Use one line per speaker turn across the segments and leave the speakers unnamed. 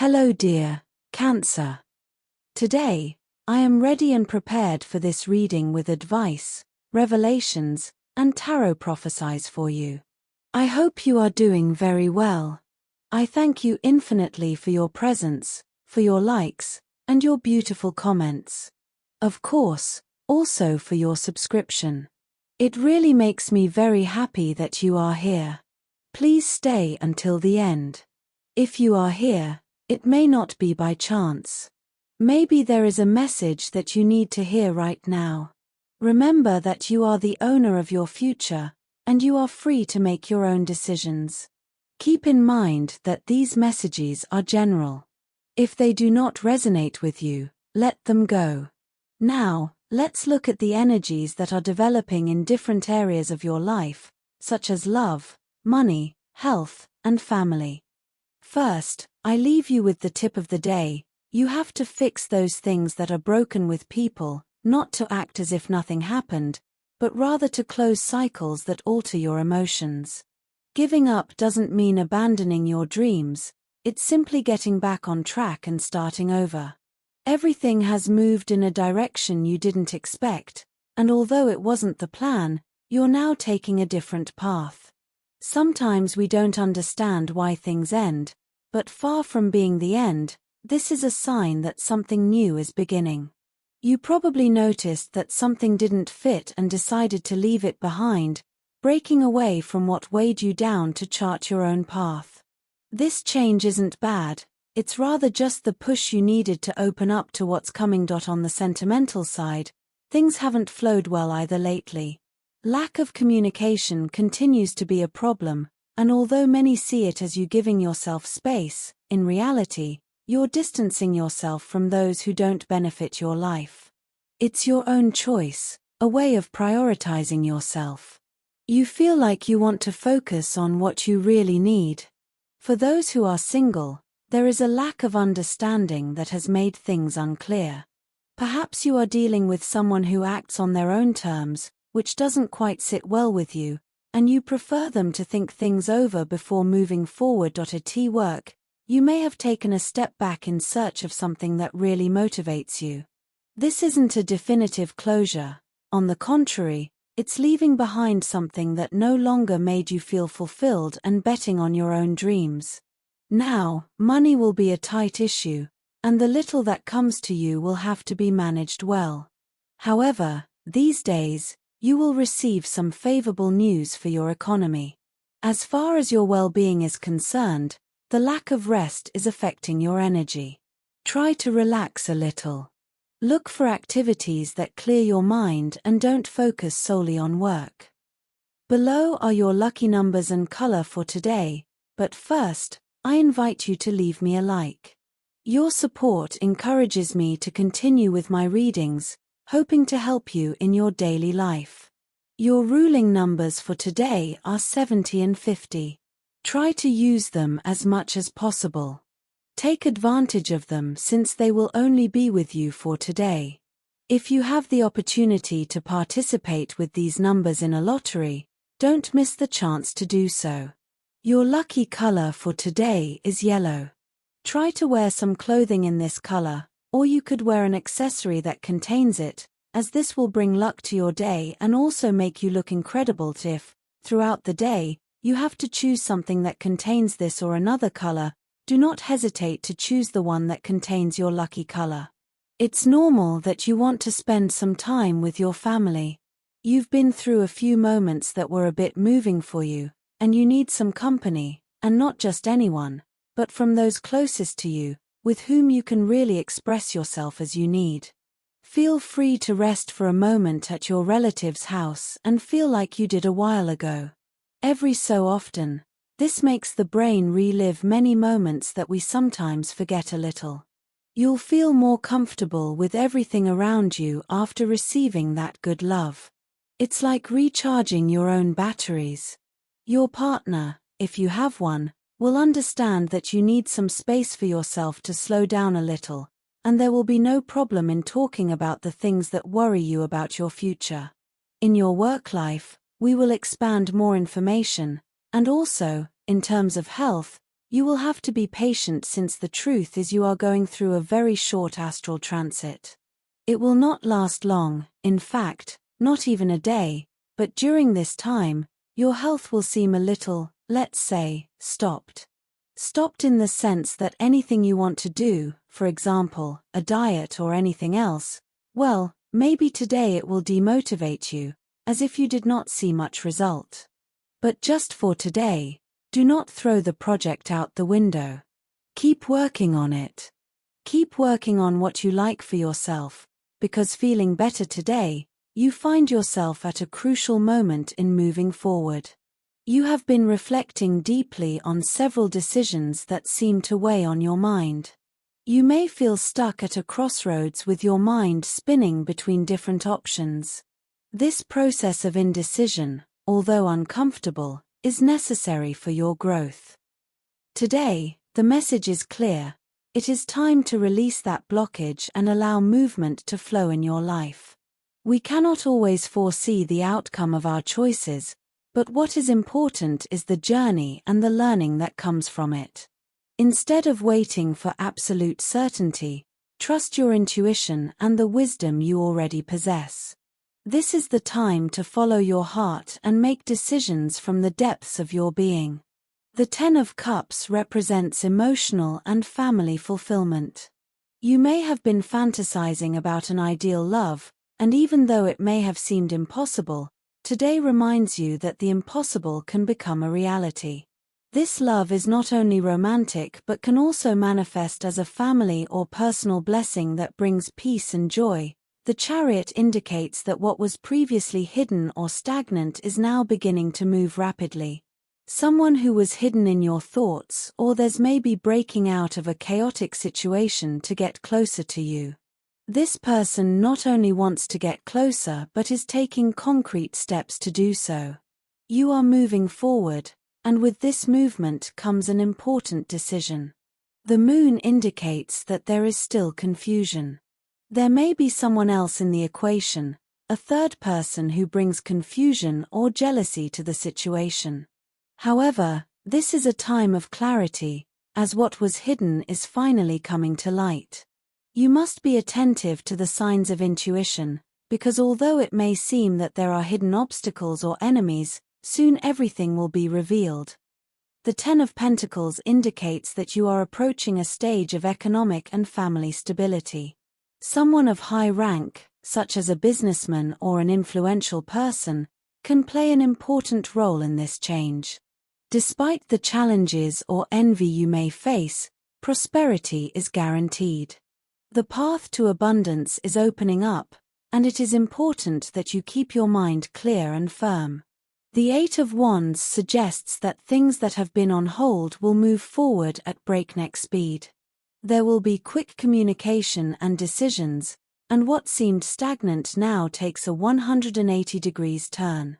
Hello dear Cancer. Today, I am ready and prepared for this reading with advice, revelations, and tarot prophecies for you. I hope you are doing very well. I thank you infinitely for your presence, for your likes, and your beautiful comments. Of course, also for your subscription. It really makes me very happy that you are here. Please stay until the end. If you are here, it may not be by chance. Maybe there is a message that you need to hear right now. Remember that you are the owner of your future, and you are free to make your own decisions. Keep in mind that these messages are general. If they do not resonate with you, let them go. Now, let's look at the energies that are developing in different areas of your life, such as love, money, health, and family. First, I leave you with the tip of the day. You have to fix those things that are broken with people, not to act as if nothing happened, but rather to close cycles that alter your emotions. Giving up doesn't mean abandoning your dreams, it's simply getting back on track and starting over. Everything has moved in a direction you didn't expect, and although it wasn't the plan, you're now taking a different path. Sometimes we don't understand why things end, but far from being the end, this is a sign that something new is beginning. You probably noticed that something didn't fit and decided to leave it behind, breaking away from what weighed you down to chart your own path. This change isn't bad, it's rather just the push you needed to open up to what's coming. On the sentimental side, things haven't flowed well either lately. Lack of communication continues to be a problem, and although many see it as you giving yourself space, in reality, you're distancing yourself from those who don't benefit your life. It's your own choice, a way of prioritizing yourself. You feel like you want to focus on what you really need. For those who are single, there is a lack of understanding that has made things unclear. Perhaps you are dealing with someone who acts on their own terms, which doesn't quite sit well with you, and you prefer them to think things over before moving forward. At work, you may have taken a step back in search of something that really motivates you. This isn't a definitive closure. On the contrary, it's leaving behind something that no longer made you feel fulfilled and betting on your own dreams. Now, money will be a tight issue, and the little that comes to you will have to be managed well. However, these days, you will receive some favorable news for your economy. As far as your well-being is concerned, the lack of rest is affecting your energy. Try to relax a little. Look for activities that clear your mind and don't focus solely on work. Below are your lucky numbers and color for today, but first, I invite you to leave me a like. Your support encourages me to continue with my readings, hoping to help you in your daily life. Your ruling numbers for today are 70 and 50. Try to use them as much as possible. Take advantage of them since they will only be with you for today. If you have the opportunity to participate with these numbers in a lottery, don't miss the chance to do so. Your lucky color for today is yellow. Try to wear some clothing in this color, or you could wear an accessory that contains it, as this will bring luck to your day and also make you look incredible. If, throughout the day, you have to choose something that contains this or another color, do not hesitate to choose the one that contains your lucky color. It's normal that you want to spend some time with your family. You've been through a few moments that were a bit moving for you, and you need some company, and not just anyone, but from those closest to you, with whom you can really express yourself as you need. Feel free to rest for a moment at your relative's house and feel like you did a while ago. Every so often, this makes the brain relive many moments that we sometimes forget a little. You'll feel more comfortable with everything around you after receiving that good love. It's like recharging your own batteries. Your partner, if you have one, will understand that you need some space for yourself to slow down a little, and there will be no problem in talking about the things that worry you about your future. In your work life, we will expand more information, and also, in terms of health, You will have to be patient since the truth is you are going through a very short astral transit. It will not last long, in fact, not even a day, but during this time, your health will seem a little, let's say, stopped. Stopped in the sense that anything you want to do, for example, a diet or anything else, well, maybe today it will demotivate you, as if you did not see much result. But just for today, do not throw the project out the window. Keep working on it. Keep working on what you like for yourself, because feeling better today, you find yourself at a crucial moment in moving forward. You have been reflecting deeply on several decisions that seem to weigh on your mind. You may feel stuck at a crossroads with your mind spinning between different options. This process of indecision, although uncomfortable, is necessary for your growth. Today, the message is clear. It is time to release that blockage and allow movement to flow in your life. We cannot always foresee the outcome of our choices, but what is important is the journey and the learning that comes from it. Instead of waiting for absolute certainty, trust your intuition and the wisdom you already possess. This is the time to follow your heart and make decisions from the depths of your being. The Ten of Cups represents emotional and family fulfillment. You may have been fantasizing about an ideal love, and even though it may have seemed impossible, today reminds you that the impossible can become a reality. This love is not only romantic but can also manifest as a family or personal blessing that brings peace and joy. The Chariot indicates that what was previously hidden or stagnant is now beginning to move rapidly. Someone who was hidden in your thoughts or there's maybe breaking out of a chaotic situation to get closer to you. This person not only wants to get closer but is taking concrete steps to do so. You are moving forward, and with this movement comes an important decision. The moon indicates that there is still confusion. There may be someone else in the equation, a third person who brings confusion or jealousy to the situation. However, this is a time of clarity, as what was hidden is finally coming to light. You must be attentive to the signs of intuition, because although it may seem that there are hidden obstacles or enemies, soon everything will be revealed. The Ten of Pentacles indicates that you are approaching a stage of economic and family stability. Someone of high rank, such as a businessman or an influential person, can play an important role in this change. Despite the challenges or envy you may face, prosperity is guaranteed. The path to abundance is opening up, and it is important that you keep your mind clear and firm. The Eight of Wands suggests that things that have been on hold will move forward at breakneck speed. There will be quick communication and decisions, and what seemed stagnant now takes a 180 degrees turn.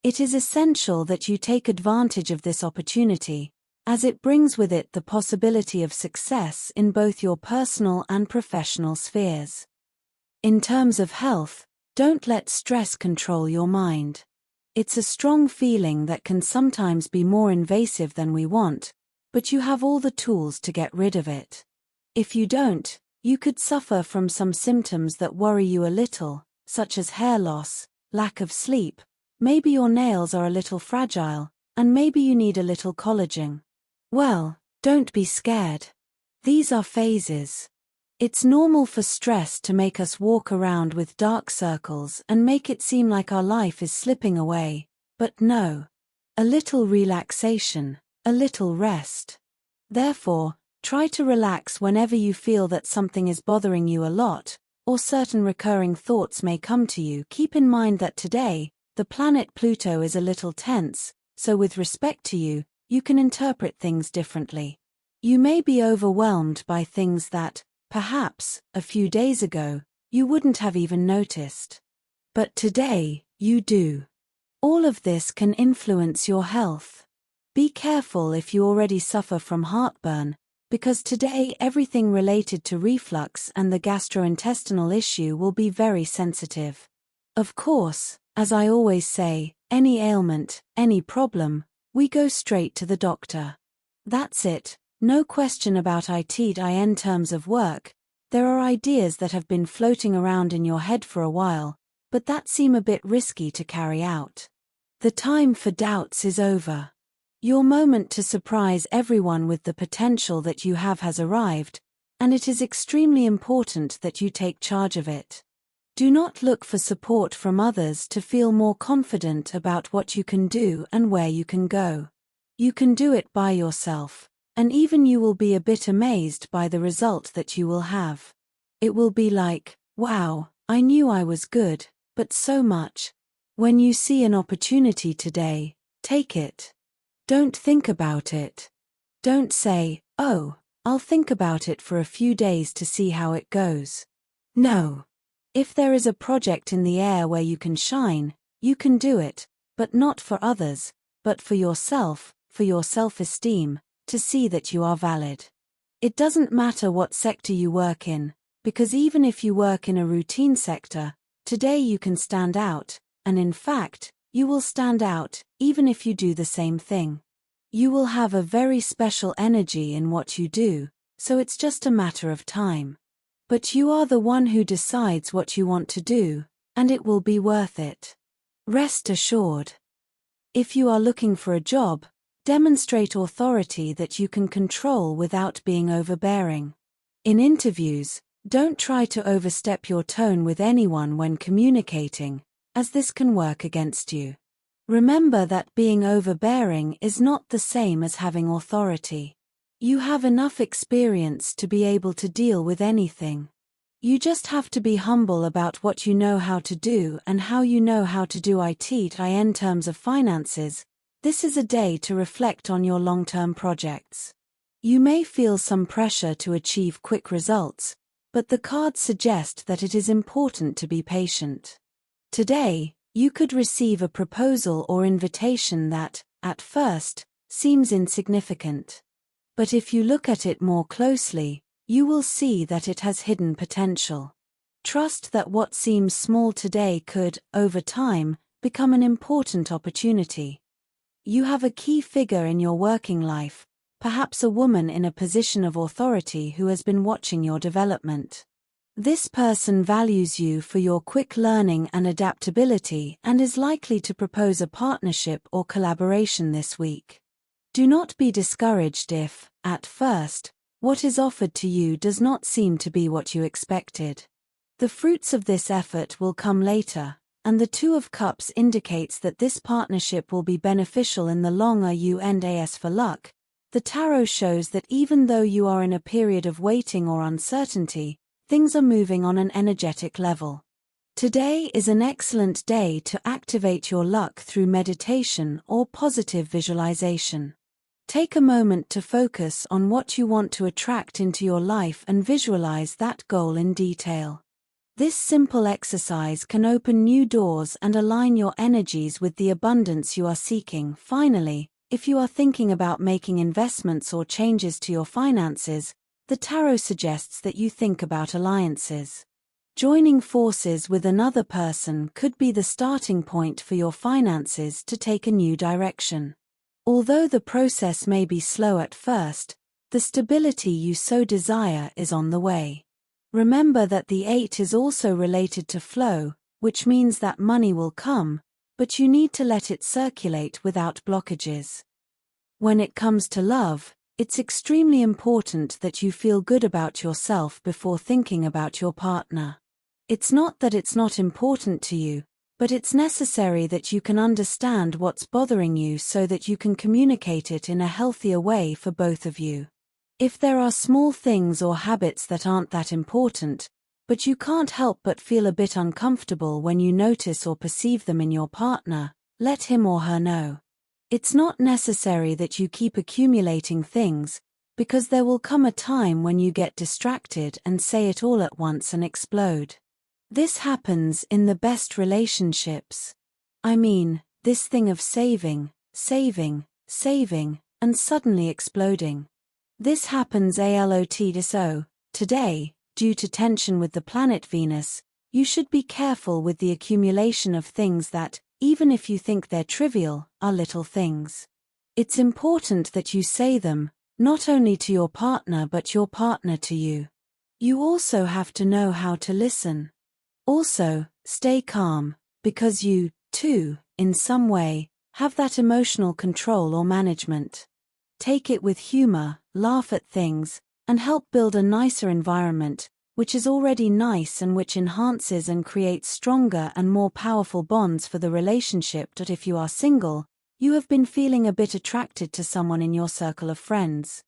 It is essential that you take advantage of this opportunity, as it brings with it the possibility of success in both your personal and professional spheres. In terms of health, don't let stress control your mind. It's a strong feeling that can sometimes be more invasive than we want, but you have all the tools to get rid of it. If you don't, you could suffer from some symptoms that worry you a little, such as hair loss, lack of sleep, maybe your nails are a little fragile, and maybe you need a little collagen. Well, don't be scared. These are phases. It's normal for stress to make us walk around with dark circles and make it seem like our life is slipping away, but no. A little relaxation, a little rest. Therefore, try to relax whenever you feel that something is bothering you a lot, or certain recurring thoughts may come to you. Keep in mind that today, the planet Pluto is a little tense, so with respect to you, you can interpret things differently. You may be overwhelmed by things that, perhaps, a few days ago, you wouldn't have even noticed. But today, you do. All of this can influence your health. Be careful if you already suffer from heartburn, because today everything related to reflux and the gastrointestinal issue will be very sensitive. Of course, as I always say, any ailment, any problem, we go straight to the doctor. That's it, no question about it in terms of work. There are ideas that have been floating around in your head for a while, but that seem a bit risky to carry out. The time for doubts is over. Your moment to surprise everyone with the potential that you have has arrived, and it is extremely important that you take charge of it. Do not look for support from others to feel more confident about what you can do and where you can go. You can do it by yourself, and even you will be a bit amazed by the result that you will have. It will be like, wow, I knew I was good, but so much. When you see an opportunity today, take it. Don't think about it. Don't say, oh, I'll think about it for a few days to see how it goes. No. If there is a project in the air where you can shine, you can do it, but not for others, but for yourself, for your self-esteem, to see that you are valid. It doesn't matter what sector you work in, because even if you work in a routine sector, today you can stand out, and in fact, you will stand out, even if you do the same thing. You will have a very special energy in what you do, so it's just a matter of time. But you are the one who decides what you want to do, and it will be worth it. Rest assured. If you are looking for a job, demonstrate authority that you can control without being overbearing. In interviews, don't try to overstep your tone with anyone when communicating, as this can work against you. Remember that being overbearing is not the same as having authority. You have enough experience to be able to deal with anything. You just have to be humble about what you know how to do and how you know how to do it in terms of finances. This is a day to reflect on your long-term projects. You may feel some pressure to achieve quick results, but the cards suggest that it is important to be patient. Today, you could receive a proposal or invitation that, at first, seems insignificant. But if you look at it more closely, you will see that it has hidden potential. Trust that what seems small today could, over time, become an important opportunity. You have a key figure in your working life, perhaps a woman in a position of authority who has been watching your development. This person values you for your quick learning and adaptability and is likely to propose a partnership or collaboration this week. Do not be discouraged if, at first, what is offered to you does not seem to be what you expected. The fruits of this effort will come later, and the Two of Cups indicates that this partnership will be beneficial in the long run. As for luck, the tarot shows that even though you are in a period of waiting or uncertainty, things are moving on an energetic level. Today is an excellent day to activate your luck through meditation or positive visualization. Take a moment to focus on what you want to attract into your life and visualize that goal in detail. This simple exercise can open new doors and align your energies with the abundance you are seeking. Finally, if you are thinking about making investments or changes to your finances, the tarot suggests that you think about alliances. Joining forces with another person could be the starting point for your finances to take a new direction. Although the process may be slow at first, the stability you so desire is on the way. Remember that the 8 is also related to flow, which means that money will come, but you need to let it circulate without blockages. When it comes to love, it's extremely important that you feel good about yourself before thinking about your partner. It's not that it's not important to you, but it's necessary that you can understand what's bothering you so that you can communicate it in a healthier way for both of you. If there are small things or habits that aren't that important, but you can't help but feel a bit uncomfortable when you notice or perceive them in your partner, let him or her know. It's not necessary that you keep accumulating things, because there will come a time when you get distracted and say it all at once and explode. This happens in the best relationships. I mean, this thing of saving, and suddenly exploding. This happens a lot. So, today, due to tension with the planet Venus, you should be careful with the accumulation of things that, even if you think they're trivial, are little things. It's important that you say them, not only to your partner but your partner to you. You also have to know how to listen. Also, stay calm, because you, too, in some way, have that emotional control or management. Take it with humor, laugh at things, and help build a nicer environment, which is already nice and which enhances and creates stronger and more powerful bonds for the relationship. If you are single, you have been feeling a bit attracted to someone in your circle of friends.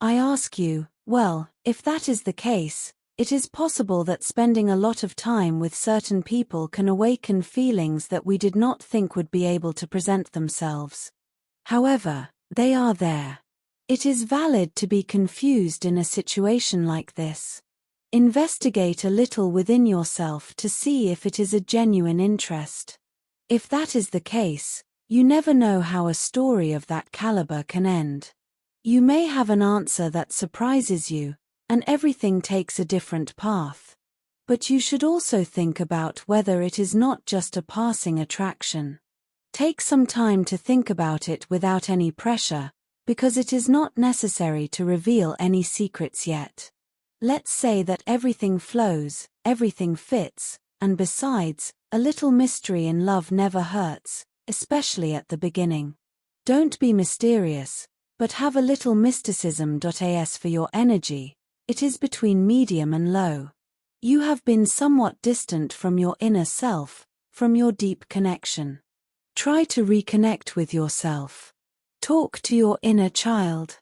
I ask you, well, if that is the case, it is possible that spending a lot of time with certain people can awaken feelings that we did not think would be able to present themselves. However, they are there. It is valid to be confused in a situation like this. Investigate a little within yourself to see if it is a genuine interest. If that is the case, you never know how a story of that caliber can end. You may have an answer that surprises you, and everything takes a different path. But you should also think about whether it is not just a passing attraction. Take some time to think about it without any pressure, because it is not necessary to reveal any secrets yet. Let's say that everything flows, everything fits, and besides, a little mystery in love never hurts, especially at the beginning. Don't be mysterious, but have a little mysticism. As for your energy, it is between medium and low. You have been somewhat distant from your inner self, from your deep connection. Try to reconnect with yourself. Talk to your inner child.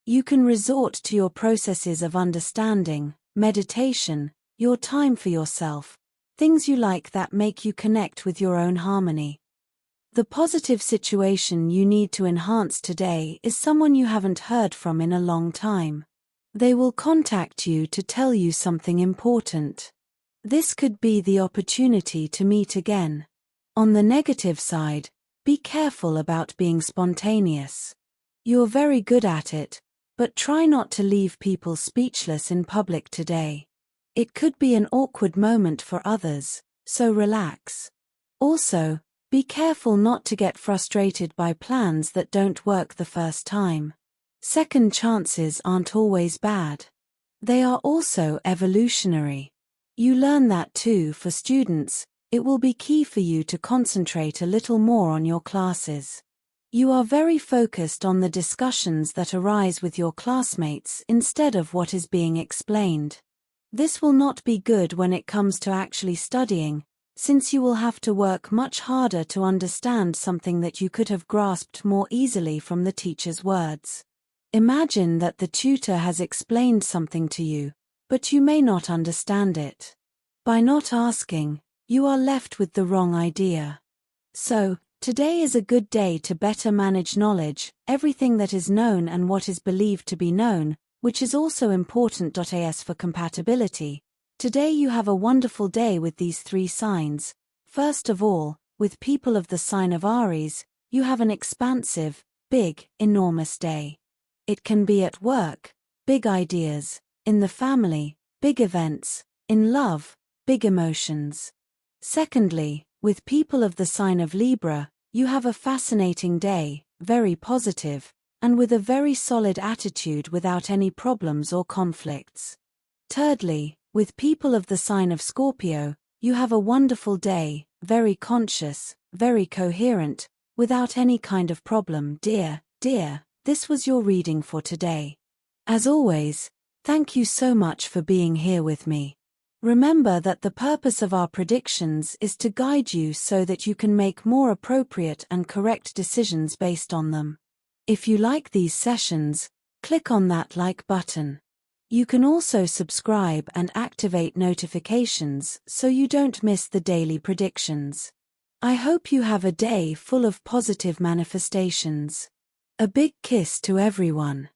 You can resort to your processes of understanding, meditation, your time for yourself, things you like that make you connect with your own harmony. The positive situation you need to enhance today is someone you haven't heard from in a long time. They will contact you to tell you something important. This could be the opportunity to meet again. On the negative side, be careful about being spontaneous. You're very good at it, but try not to leave people speechless in public today. It could be an awkward moment for others, so relax. Also, be careful not to get frustrated by plans that don't work the first time. Second chances aren't always bad. They are also evolutionary. You learn that too. For students, it will be key for you to concentrate a little more on your classes. You are very focused on the discussions that arise with your classmates instead of what is being explained. This will not be good when it comes to actually studying, since you will have to work much harder to understand something that you could have grasped more easily from the teacher's words. Imagine that the tutor has explained something to you, but you may not understand it. By not asking, you are left with the wrong idea. So, today is a good day to better manage knowledge, everything that is known and what is believed to be known, which is also important. As for compatibility, today you have a wonderful day with these three signs. First of all, with people of the sign of Aries, you have an expansive, big, enormous day. It can be at work, big ideas, in the family, big events, in love, big emotions. Secondly, with people of the sign of Libra, you have a fascinating day, very positive, and with a very solid attitude without any problems or conflicts. Thirdly, with people of the sign of Scorpio, you have a wonderful day, very conscious, very coherent, without any kind of problem. Dear, this was your reading for today. As always, thank you so much for being here with me. Remember that the purpose of our predictions is to guide you so that you can make more appropriate and correct decisions based on them. If you like these sessions, click on that like button. You can also subscribe and activate notifications so you don't miss the daily predictions. I hope you have a day full of positive manifestations. A big kiss to everyone.